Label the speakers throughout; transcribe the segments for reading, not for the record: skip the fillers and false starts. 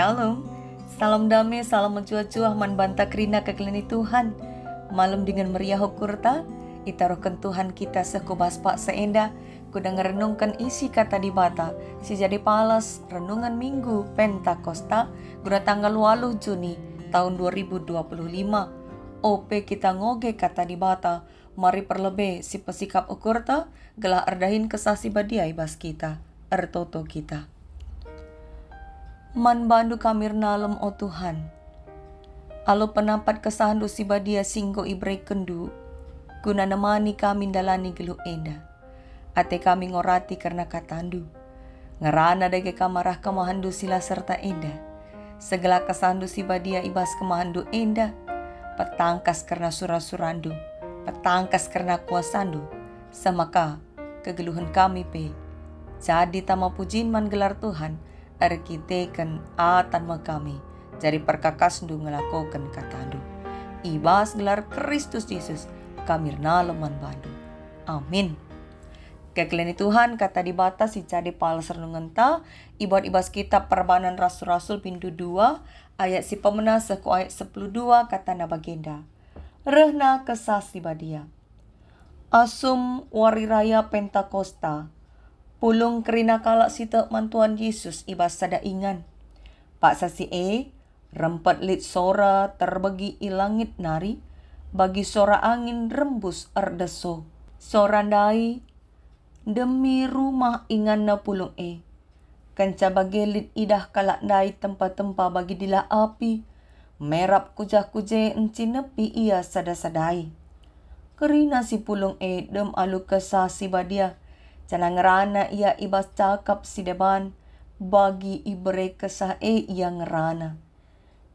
Speaker 1: Shalom, salam damai, salam mencuah-cuah, manbanta kerina kekelini Tuhan. Malam dengan meriah hukurta, itaruhkan Tuhan kita sekubaspak seenda, kuda ngerenungkan isi kata di bata, si jadi palas, renungan minggu, Pentakosta, guna tanggal 8 Juni tahun 2025. OP kita ngoge kata di bata, mari perlebe si pesikap ukurta, gelah erdahin kesasi badiai bas kita, ertoto kita. Man bandu kamir nalem o Tuhan. Alo penapat kesahandu si badia singgo ibrei kendu. Guna nemani kami dalani gelu enda. Ate kami ngorati karena katandu. Ngerana dage kamarah kemahandu sila serta enda. Segala kesahandu si badia ibas kemahandu enda. Petangkas karena surah-surandu. Petangkas karena kuasandu. Samaka kegeluhan kami pe. Jadi tama pujin man gelar Tuhan. Arkiteken atan kami jadi perkakas ndu ngelakokan katandu ibas gelar Kristus Yesus kami naleman bandu amin. Kekelini Tuhan kata di batas si jadi palas renungan ta ibad ibas kitab Perbanan Rasul-Rasul pintu 2 ayat si pemenah seku ayat 12 kata na bagenda rehna kesasi badia asum wari raya Pentakosta pulung kerina kalak sita mantuan Yesus ibas sada ingan. Pak sasi rempet lit sora terbagi ilangit nari, bagi sora angin rembus erdeso. Sora dai demi rumah ingan na pulung Kanca bagi lit idah kalak dai tempa-tempa bagi dila api, merap kujah-kuje enci nepi ia sada-sadai. Kerina si pulung dem alu kesasi badia, Cana ngerana ia ibas cakap si deban bagi ibre kesah ia ngerana.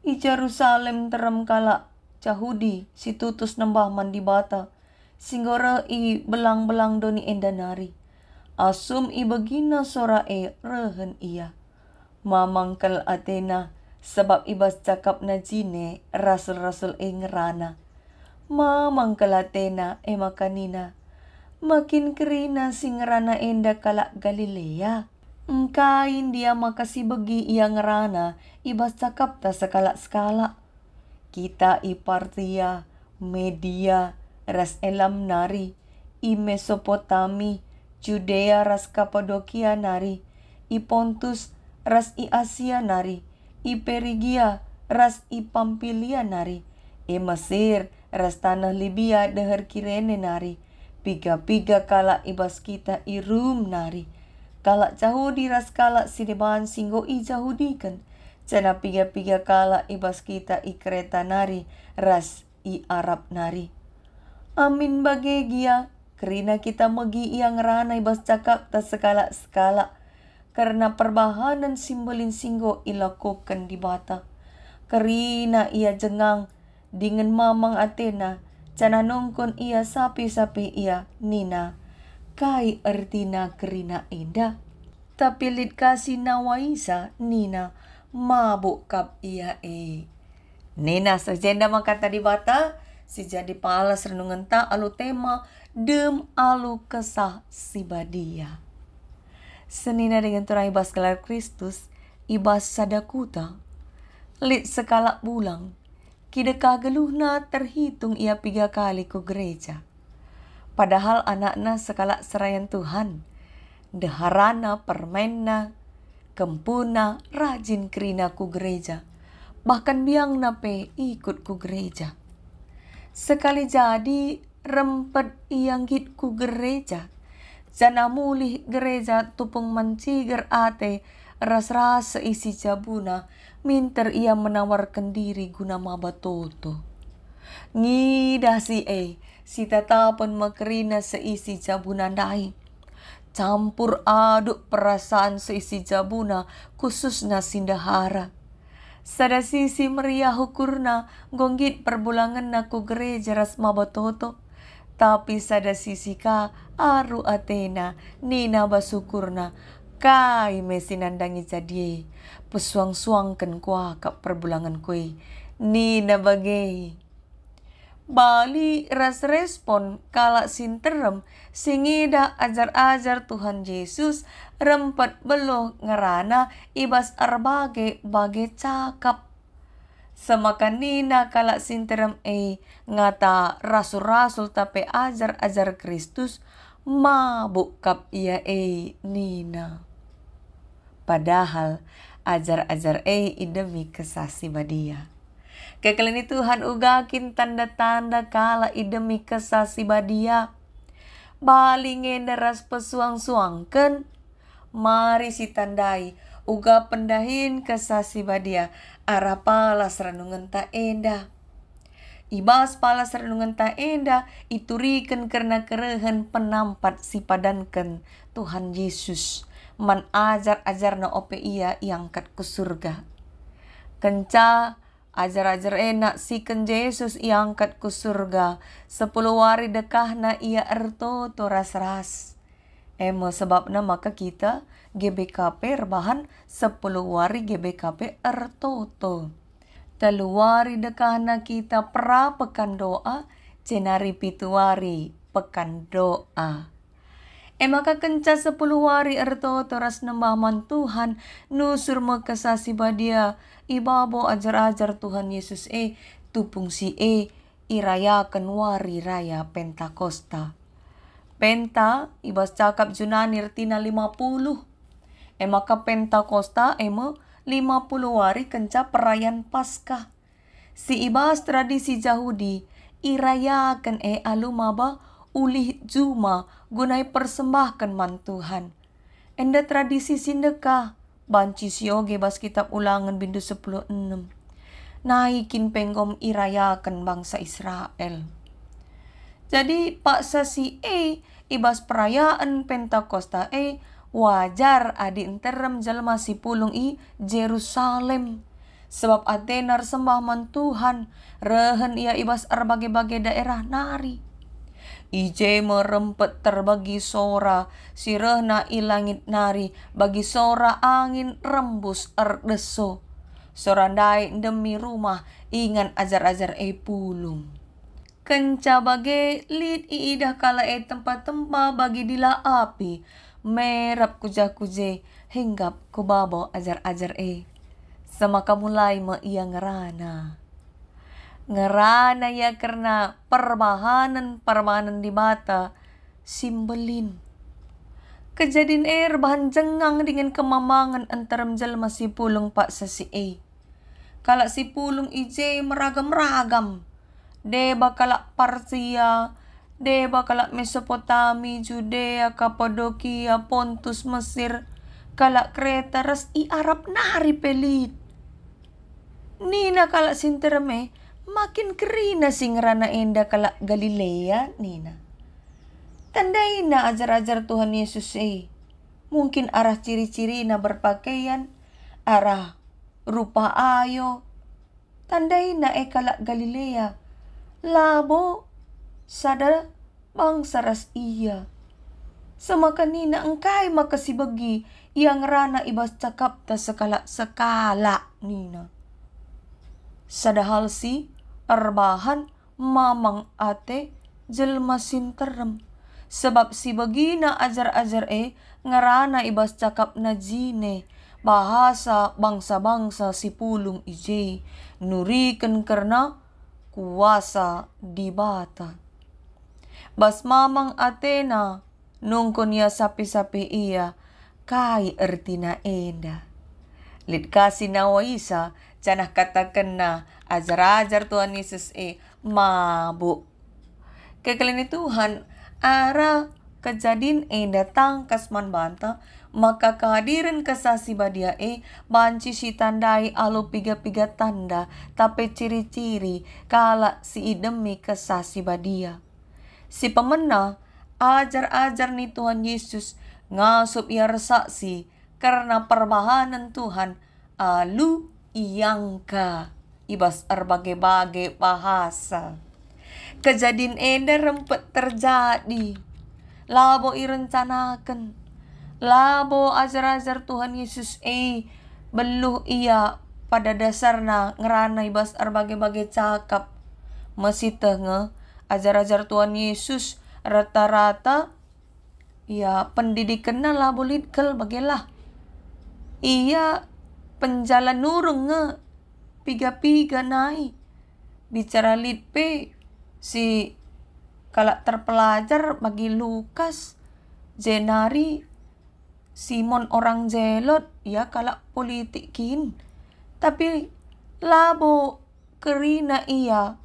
Speaker 1: I Jerusalem terem kala Yahudi si tutus nembah mandi bata. Singgora i belang-belang doni endanari. Asum i begina sora rehen ia. Mamangkel Athena sebab ibas cakap na jine rasul-rasul ngerana. Mamangkel Athena makanina. Makin kerina singerana enda kalak Galilea. Engkain dia makasih begi ia ngerana ibas cakap ta sekala-sekala. Kita i Partia, Media, ras elam nari, i Mesopotami, Judea ras Kapadokia nari, i Pontus ras i Asia nari, i Perigia ras i Pampilia nari, i Mesir ras tanah Libya deher Kirene nari, piga-piga kala ibas kita i Rum nari. Kalak Yahudi ras kalak sideban singgo i Yahudikan. Cana piga-piga kala ibas kita i Kreta nari ras i Arab nari. Amin bagegia kerina kita megi ia ngerana ibas cakap ta sekala-sekala. Karena perbahanan simbolin singgo ilakukan di bata. Kerina ia jengang dengan mamang Athena. Cana nongkon ia sapi-sapi ia nina. Kai ertina kerina enda. Tapi lit kasih nawaisa nina. Mabuk kap ia Nina sejenda makata di bata. Si jadi palas renungan ta alu tema. Dem alu kesah si badia. Senina dengan turai ibas gelar Kristus. Ibas sadakuta. Lit sekalak bulang. Kidekah geluhna terhitung ia 3 kali ku gereja. Padahal anakna sekala serayan Tuhan. Deharana permenna, kempuna rajin kerina ku gereja. Bahkan biang nape ikut ku gereja. Sekali jadi rempet ianggit ku gereja. Jana mulih gereja tupung menciger ate ras-ras seisi jabuna. Minter ia menawarkan diri guna mabatoto. Ngidah si tatapan makerina seisi jabuna dai. Campur aduk perasaan seisi jabuna khususna sindahara. Sada sisi meriah hukurna gonggit perbulangan naku gereja ras mabatoto. Tapi sada sisi ka aru Athena nina basukurna. Kai mesinandangi jadie pesuang-suangkan kuah kap perbulangan kue nina bagai Bali ras respon kala sinterem singida ajar-ajar Tuhan Yesus rempet beloh ngerana ibas arbage bage cakap. Semakanina kala sinterem ngata rasul-rasul tape ajar-ajar Kristus mabuk kap ia nina. Padahal ajar-ajar idemi kesasi badia. Kekelini Tuhan ugakin tanda-tanda kala idemi kesasi badia. Balinge deras pesuang-suangken. Mari si tandai uga pendahin kesasi badia. Arah palas renungan ta enda. Ibas palas renungan ta enda. Ituriken karena kerehan penampat si padanken Tuhan Yesus. Man ajar-ajar na ope ia iangkat ke surga. Kenca ajar-ajar enak si ken Yesus iangkat ke surga. 10 hari dekah na ia erto ras-ras. Sebabna maka kita GBKP rebahan 10 hari GBKP ertoto. 3 hari dekah na kita pra pekan doa. Cenari 7 hari pekan doa. Maka kenca 10 hari erto teras nembahman Tuhan nusur mekesasi badia ibabo ajar-ajar Tuhan Yesus tupung si irayakan wari raya Pentakosta. Penta ibas cakap Junani ertina 50. Maka Pentakosta 50 hari kenca perayaan Paskah. Si ibas tradisi Yahudi irayakan alumaba ulih juma gunai persembahkan man Tuhan. Enda tradisi sindeka banci sioge bas kitab Ulangan bindu 10:6. Naikin penggom irayakan bangsa Israel. Jadi paksa si ibas perayaan Pentakosta wajar adi enterem jalma si pulung Jerusalem. Sebab atenar sembah man Tuhan rehen ia ibas arbage-bage daerah nari. Ije merempet terbagi sora, sirehna ilangit nari, bagi sora angin rembus erdeso. Sorandai demi rumah, ingan ajar-ajar pulung. Kenca bage lid iidah kala tempat-tempat bagi dila api, merap kuja-kuje, hinggap kubabo ajar-ajar Semaka mulai ia ngerana. Ngerana ya karena perbahanan di mata simbelin. Kejadian rebahan jengang dengan kemamangan antaram jalma si pulung pak sasi Kala si pulung ije meragam-ragam. Deba kala Parsia, deba kala Mesopotami, Judea, Kapadokia, Pontus, Mesir, kala Kreta, ras Arab nari pelit. Nina kala sintereme makin kerina singrana enda kala Galilea nina. Tandai na ajar-ajar Tuhan Yesus mungkin arah ciri-ciri na berpakaian, arah rupa ayo. Tandai na kala Galilea. Labo sadar bangsa ras iya. Sama kanina engkai makasibagi yang rana ibas cakap ta sekala nina. Sadahal si arbahan mamang ate jelma sinterem. Sebab si bagina ajar-ajar ngarana ibas cakap na jine. Bahasa bangsa-bangsa si pulung ije. Nuriken karena kuasa di bata. Bas mamang Atena nungkon ya sapi-sapi iya. Kai ertina enda. Lid kasi nawaisa canah katakan na ajar-ajar Tuhan Yesus mabuk. Kekalini Tuhan ara kejadian datang kasman banta maka kehadiran kesasi badia banci si tandai alu piga-piga tanda tapi ciri-ciri kala si demi kesasi badia. Si pemena ajar-ajar ni Tuhan Yesus ngasup ia resaksi karena perbahanan Tuhan alu iangka ibas berbagai-bagai bahasa. Kejadian enda rempet terjadi. Labo irencanakan. Labo ajar-ajar Tuhan Yesus beluh ia pada dasarnya ngerana ibas berbagai-bagai cakap. masih tengah ajar-ajar Tuhan Yesus rata-rata ya pendidikan lah boleh kel bagelah. Iya penjalan nurung nge piga-piga naik bicara litpe si kalak terpelajar bagi Lukas Jenari Simon orang jelot ya kalak politikin. Tapi labo kerina iya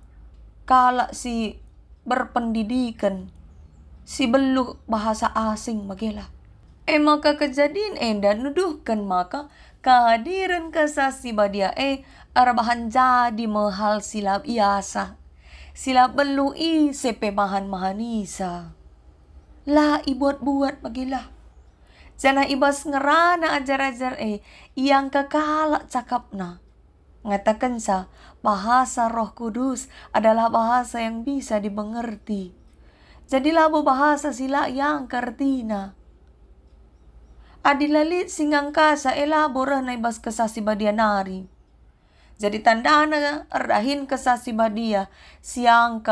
Speaker 1: kalak si berpendidikan si beluk bahasa asing magela. Maka kejadian dan nuduhkan maka kehadiran kesasi badia arbahan jadi mahal silap iasa. Silap belu sepe mahan isa. Lah ibuat-buat magela. Jana ibas ngerana ajar-ajar yang kekalak cakapna. Ngatakan sa bahasa Roh Kudus adalah bahasa yang bisa dimengerti. Jadilah bahasa sila yang kertina. Adilalit singang kasa elabora na ibas kesasi badia nari. Jadi tandana erdahin kesasi badia siang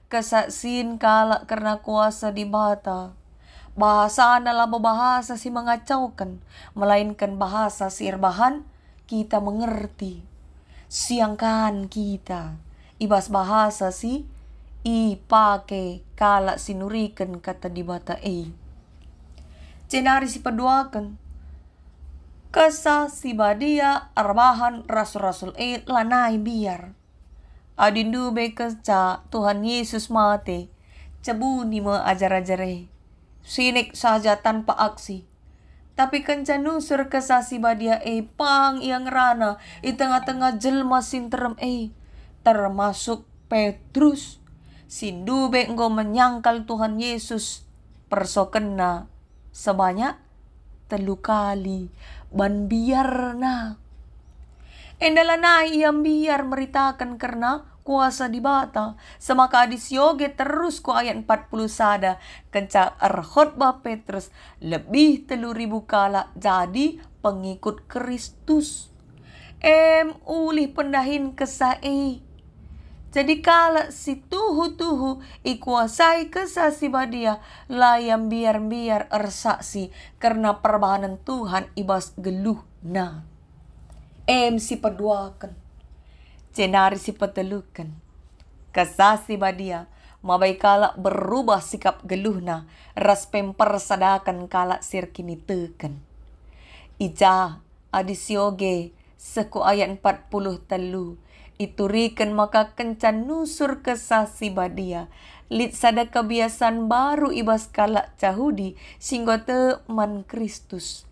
Speaker 1: kesasin kalak karena kuasa di bata. Bahasa adalah bahasa si mengacaukan, melainkan bahasa si irbahan kita mengerti. Siangkan kita, ibas bahasa si ipake kalak sinurikan kata di bata Cenari si peduakan. Kesa si badia arbahan rasul-rasul lanai biar. Adindu be keca Tuhan Yesus mate, cebuni me ajar-ajare. Sinik saja tanpa aksi. Tapi kencan nusur kesasi badia pang yang rana di tengah-tengah jelma sinterem termasuk Petrus. Sindube engkau menyangkal Tuhan Yesus persokena sebanyak 3 kali ban biarna. Endalana yang biar meritakan karena kuasa di bata. Semaka adisyoge terus ku ayat 40 sada. Kenca khotbah Petrus lebih 3.000 kala jadi pengikut Kristus. Ulih pendahin kesai. Jadi kala si tuhu-tuhu ikuasai kesasi badia layam biar-biar ersaksi karena perbahanan Tuhan ibas geluh na. Si peduakan. Cenari si petelukan. Kesasi badia mabai kalak berubah sikap geluhna ras pempersadakan kalak sirkini teken. Ija adisyoge seku ayat 40 telu iturikan maka kencan nusur kesasi badia lit sada kebiasaan baru ibas kalak cahudi singgo teman Kristus.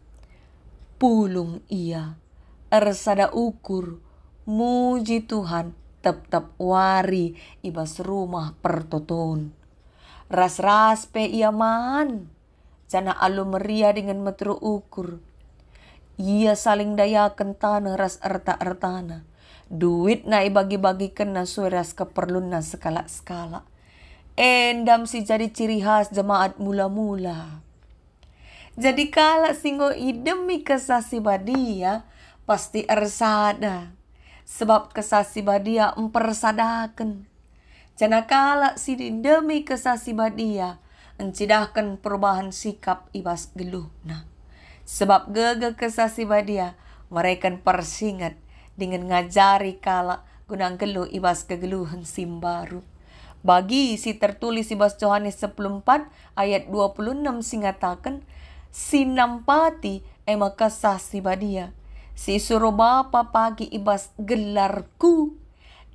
Speaker 1: Pulung ia ersada ukur muji Tuhan tetap wari ibas rumah pertoton. Ras-ras pe iaman. Jana alu meria dengan metru ukur. Ia saling dayakan tanah ras erta-ertana. Duit na ibagi-bagi kena suras keperluan na skala-skala. Endam si jadi ciri khas jemaat mula-mula. Jadi kala singgo idemi kesasi badia pasti ersada. Sebab kesasi badia empersadakan. Jana kala si demi kesasi badia encidahkan perubahan sikap ibas geluh. Sebab gege kesasi badia mereka persingat dengan ngajari kala gunang geluh ibas kegeluhan simbaru. Bagi si tertulis ibas Yohanes 14 ayat 26 singatakan sinampati maka sasi badia. Si suruh bapa pagi ibas gelarku.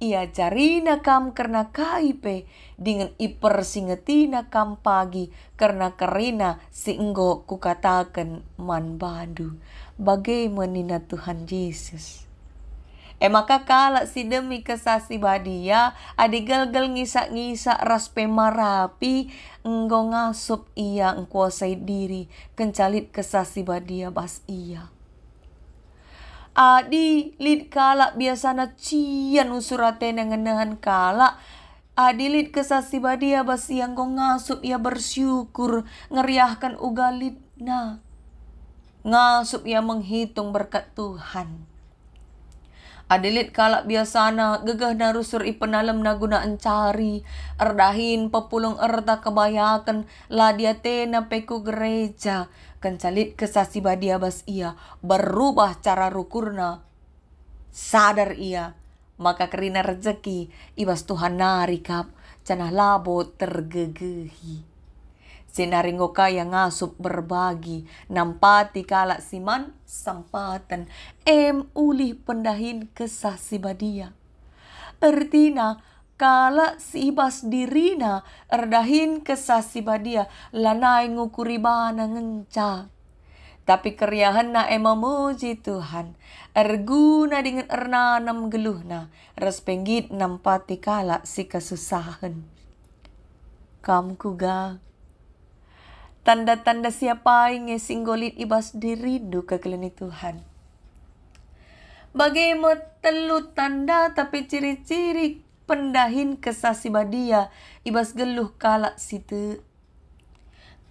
Speaker 1: Ia jarina kam karena kaipe. Dengan ipersingetina kam pagi. Karena karina singgo kukatakan man badu. Bagaimana Tuhan Yesus. Maka kala si demi kesasi badia. Adi galgal ngisa-ngisa ras pemarapi. Enggo ngasup ia engkuasai diri. Kencalit kesasi badia bas ia. Adi lid kala biasana cian usurate nengenahan kala. Adi lid kesasi badia bas yang kau ngasup ia bersyukur ngeriahkan ugalit na. Ngasup ia menghitung berkat Tuhan. Adilit kalak biasana gegah na rusur ipenalem na guna encari erdahin pepulung erta kebayakan ladiate na peku gereja kencalit kesasi badia bas ia berubah cara rukurna sadar ia maka kerina rezeki ibas Tuhan narikap canah labo tergegehi. Sinaringo kaya ngasup berbagi, nampati kalak siman sampatan, ulih pendahin kesah si badia. Ertina kalak si ibas dirina, erdahin kesah si badia, lanai ngukuribana ngenca. Tapi keriahan na memuji Tuhan, erguna dengan ernanam geluhna, respenggit nampati kalak si kesusahan. Kamkuga tanda-tanda siapa yang singgolit ibas dirindu kekelini Tuhan. Bagaimana telu tanda tapi ciri-ciri pendahin kesasi badia ibas geluh kalak situ.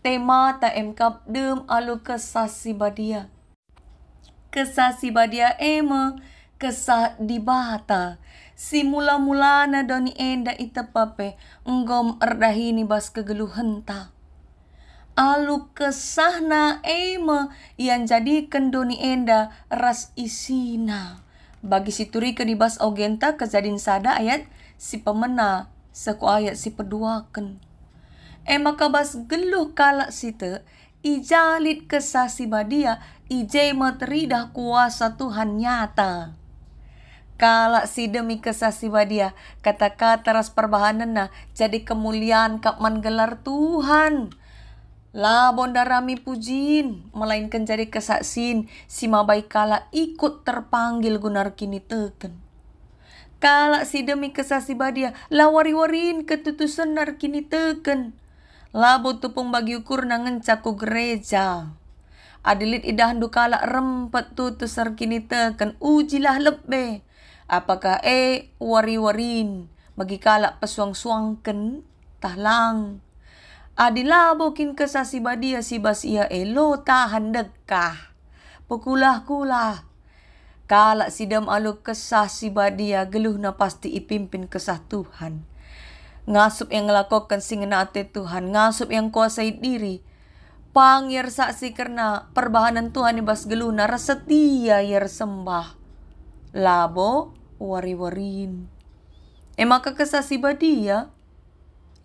Speaker 1: Tema ta emkap dem alu kesasi badia. Kesasi badia kesah dibata. Si mula-mulana doni enda itepape enggom erdahini bas kegeluhan ta. Alu kesahna yang jadi kendoni enda ras isina. Bagi si turi kedibas ogenta kejadin sada ayat si pemena seku ayat si peduaken. Maka bas geluh kalak site ijalit kesah si badia ije materidah kuasa Tuhan nyata. Kalak si demi kesah si badia kata-kata ras perbahanana jadi kemuliaan kap manggelar Tuhan. Labon darami pujin, melainkan jadi kesaksin, si mabai kala ikut terpanggil gunar kini teken. Kala si demi kesasi badia, lawari-warin ketutusan nar kini teken. Labo tupung bagi ukur nangencaku gereja. Adilit idah kala rempet tutus ar kini teken, ujilah lebih. Apakah wari-warin, bagi kala pesuang-suangken, tahlang. Adilabokin kesasi badia si bas ia elo tahan dekah. Pekulah-kulah. Kalak sidam alu kesah si badia geluh na pasti ipimpin kesah Tuhan. Ngasup yang ngelakukan singenate Tuhan. Ngasup yang kuasai diri. Pangir saksi karena perbahanan Tuhan ibas geluh na rasetia yer sembah. Labo wari-warin. Maka kesah si badia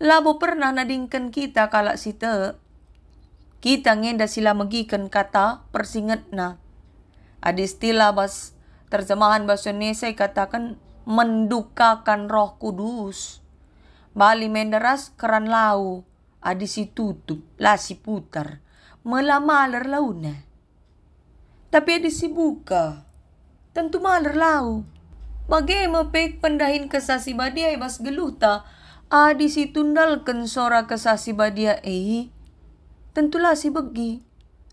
Speaker 1: labo pernah nadingkan kita kalak site. Kita ngenda sila megikan kata persingat na. Ada istilah bas terjemahan bahasa Indonesia katakan mendukakan Roh Kudus. Bali menderas keran lau. Ada si tutup, lah si putar. Melamaler launa. Tapi ada si buka. Tentu maler lau. Bagaimana pek pendahin kesasi badia ibas geluta. Adi si tundalken sora kesasi badia tentulah si begi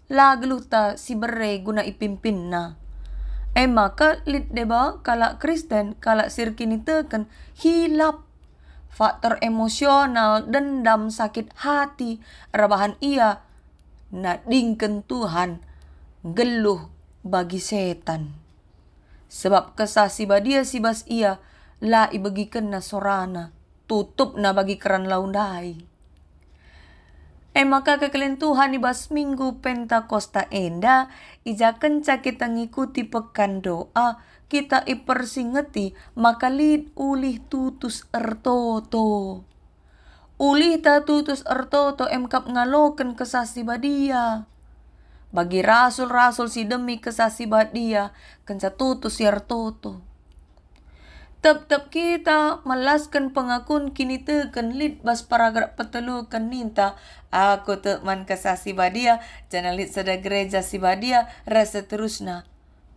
Speaker 1: lageluh ta si bere guna ipimpin na maka lit deba kalak Kristen kalak sirkini teken hilap faktor emosional dendam sakit hati rebahan ia nadingken Tuhan geluh bagi setan sebab kesasi badia si bas ia la ibegiken na sorana tutup na bagi keran laundai. Maka kekalian Tuhan ibas minggu Pentakosta enda, ijaken kita ngikuti pekan doa, kita ipersingeti maka lid ulih tutus ertoto. Ulih ta tutus ertoto emkap ngaloken kesasi badia. Bagi rasul-rasul si demi kesasi badia, kenca tutus ertoto. Tetap kita melaskan pengakun kini teken lid bas paragraf petelukan ninta aku teman kesasi badia jangan lid sada gereja si badia rasa terusna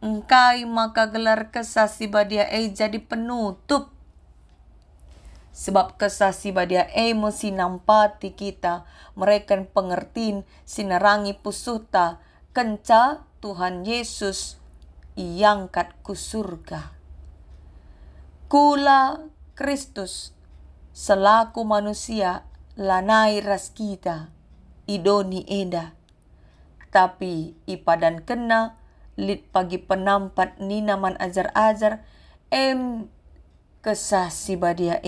Speaker 1: engkai maka gelar kesasi badia jadi penutup sebab kesasi badia mesti nampati kita mereka pengertiin sinarangi pusuta kenca Tuhan Yesus iangkat ku surga. Kula Kristus selaku manusia lanai ras kita idoni eda tapi ipadan kena lit pagi penampat ninaman ajar-ajar Em kesah si badia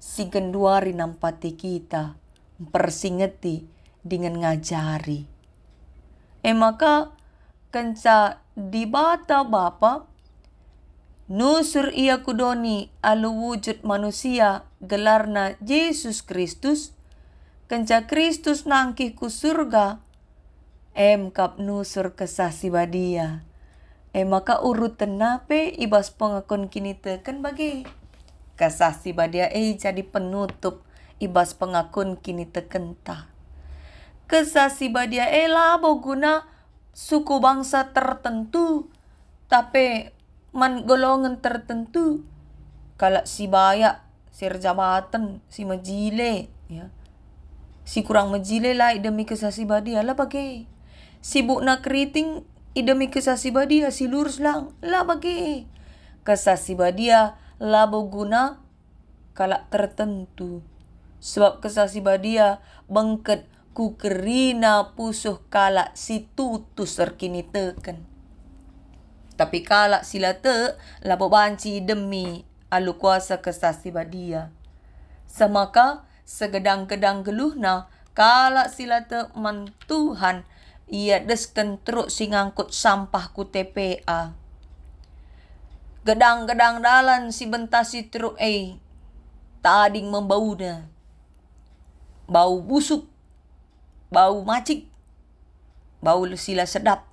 Speaker 1: si genduari nampati kita persingeti dengan ngajari. Maka kenca di bata bapa nusur ia kudoni alu wujud manusia gelarna Yesus Kristus, kenca Kristus nangkih ku surga, kap nusur kesah si badia. Maka urut tenape ibas pengakon kini teken bagi kesah si badia jadi penutup ibas pengakon kini tekenta. Kesah si badia labo guna suku bangsa tertentu, tapi man golongan tertentu. Kalau si bayak, si jabatan, si majile, ya. Si kurang majile lah demi kesah si badia lah bagi. Sibuk nak keriting demi kesah si badia si lurus lang lah bagi. Kesah si badia labo guna kalak tertentu. Sebab kesah si badia bengket ku kerina pusuh kalak si tutus terkini teken. Tapi kalak sila te labo banci demi alu kuasa kesah si badia. Semaka segedang-gedang geluhna kalak sila te man Tuhan ia desken teruk singangkut sampah ku TPA. Gedang-gedang dalan si bentasi teruk tading membauna. Bau busuk, bau macik, bau sila sedap.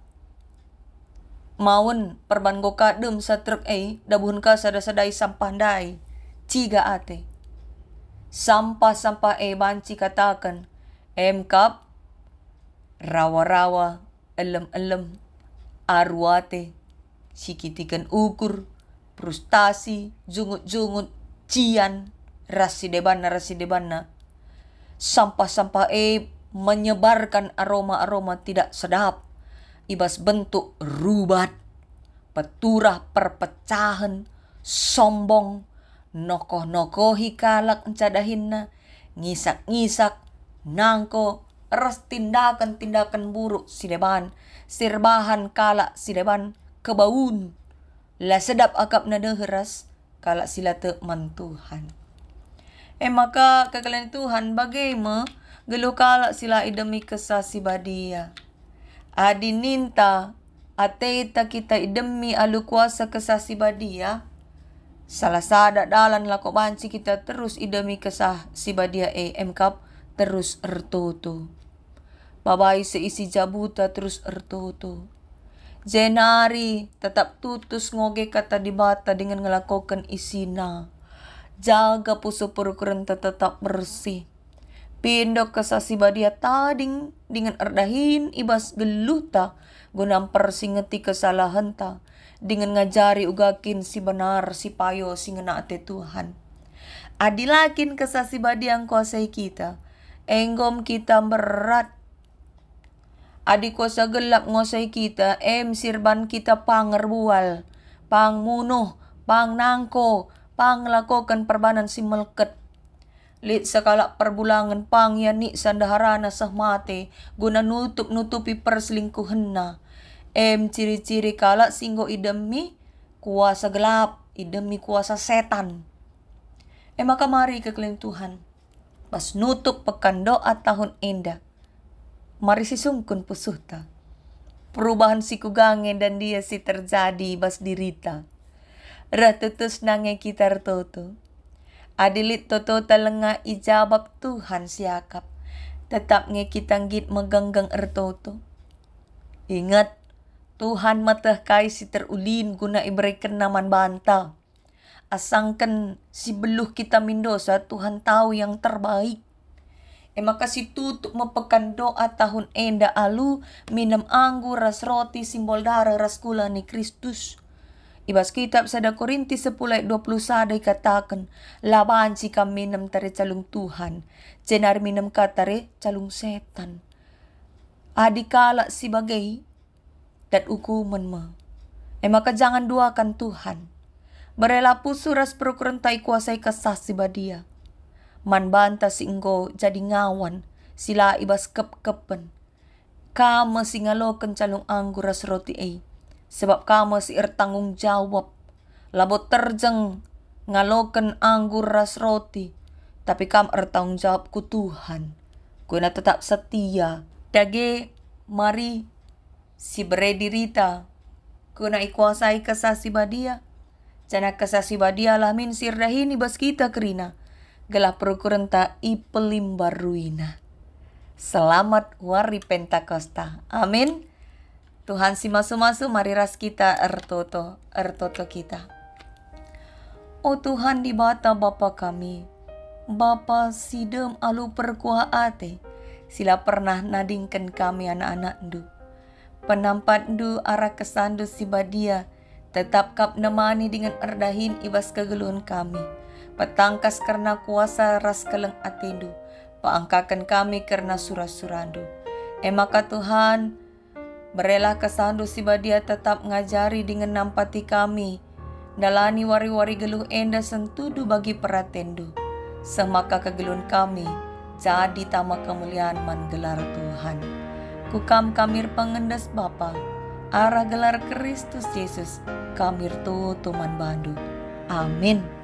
Speaker 1: Maun perban go kadem sa truk dabuhun ka sada-sadai sampah dai. Ciga ate. Sampah-sampah banci katakan. Kap rawa-rawa, elem-elem, arwate, sikitikan ukur, frustasi, jungut-jungut, cian, rasi debana. Sampah-sampah menyebarkan aroma-aroma tidak sedap. Ibas bentuk rubat, peturah perpecahan, sombong, nokoh-nokohi kalak encadahinna, ngisak-ngisak, nangko, ras tindakan-tindakan buruk sideban, sirbahan kalak sideban, kebaun, la sedap akap nadeheras, kalak sila te mantuhan. Maka kekalian Tuhan bagaimana geluh kalak sila demi kesah si badia. Adi ninta ateta kita demi alu kuasa kesah si badia. Salah sada dalan lako banci kita terus demi kesah si badia kap terus ertoto. Babai seisi jabuta terus ertoto. Jenari tetap tutus ngoge kata dibata dengan ngelakukan isina. Jaga puso perukuran tetap bersih. Pindok kesah si badia tading dengan erdahin ibas geluta guna persingeti kesalahan ta dengan ngajari ugakin si benar si payo si ngena ate Tuhan. Adilakin kesah si badia yang kuasai kita. Enggom kita berat. Adi kuasa gelap ngosai kita. Sirban kita pangerbual, pangmunuh, pangnangko, panglakokan perbanan si melket. Lit sekala perbulangan pang yani sandaharana sahmate guna nutupi perselingkuhanna. Ciri-ciri kalak singgo idemi kuasa gelap, idemi kuasa setan. Maka mari kekalian Tuhan. Pas nutup pekan doa tahun indah. Mari si sungkun pusuhta. Perubahan si kugange dan dia si terjadi bas dirita. Ratutus nange kita rtoto. Adilit toto talenga ijabab Tuhan siakap. Tetap nge kita ngit megenggang ertoto. Ingat, Tuhan matah kai si terulin guna iberikan naman banta. Asangkan si beluh kita mindosa, Tuhan tahu yang terbaik. Maka si tutup mepekan doa tahun enda alu minum anggur ras roti simbol darah ras kula ni Kristus. Ibas kitab sada Korinti 10:21 katakan, laban si kami minum tare calung Tuhan, jenar minum katare calung setan. Adikala si bagai dan hukuman ma. Maka jangan duakan Tuhan. Berela pusuras prokurentai kuasai kesah si badia. Man banta si enggo jadi ngawan, sila ibas kep-kepen. Kama si ngalokan calung anggur ras roti sebab kamu si tanggung jawab. Labo terjeng ngaloken anggur ras roti. Tapi kam tanggung jawab ku Tuhan. Kuna tetap setia. Dage mari si beredirita. Kuna ikuasai kesasi badia. Jana kesasi badia lah min sirrahini bas kita kerina. Gelah perkurenta ipelimbar ruina. Selamat Hari Pentakosta. Amin. Tuhan si masu-masu mari ras kita ertoto kita. Oh Tuhan di bata Bapa kami. Bapa sidem alu perkuah ate. Sila pernah nadingkan kami anak-anak ndu. Penampat ndu arah kesandu si badia. Tetap kap nemani dengan erdahin ibas kegeluhan kami. Petangkas karena kuasa ras keleng atendu. Paangkakan kami karena surah-surandu. Maka Tuhan, berelah kesandu si badia tetap ngajari dengan nampati kami. Dalani wari-wari geluh enda sentudu bagi peratendu. Semaka kegeluhan kami, jadi tama kemuliaan man gelar Tuhan. Kukam kamir pengendas Bapa, arah gelar Kristus Yesus, kamir tuman bandu. Amin.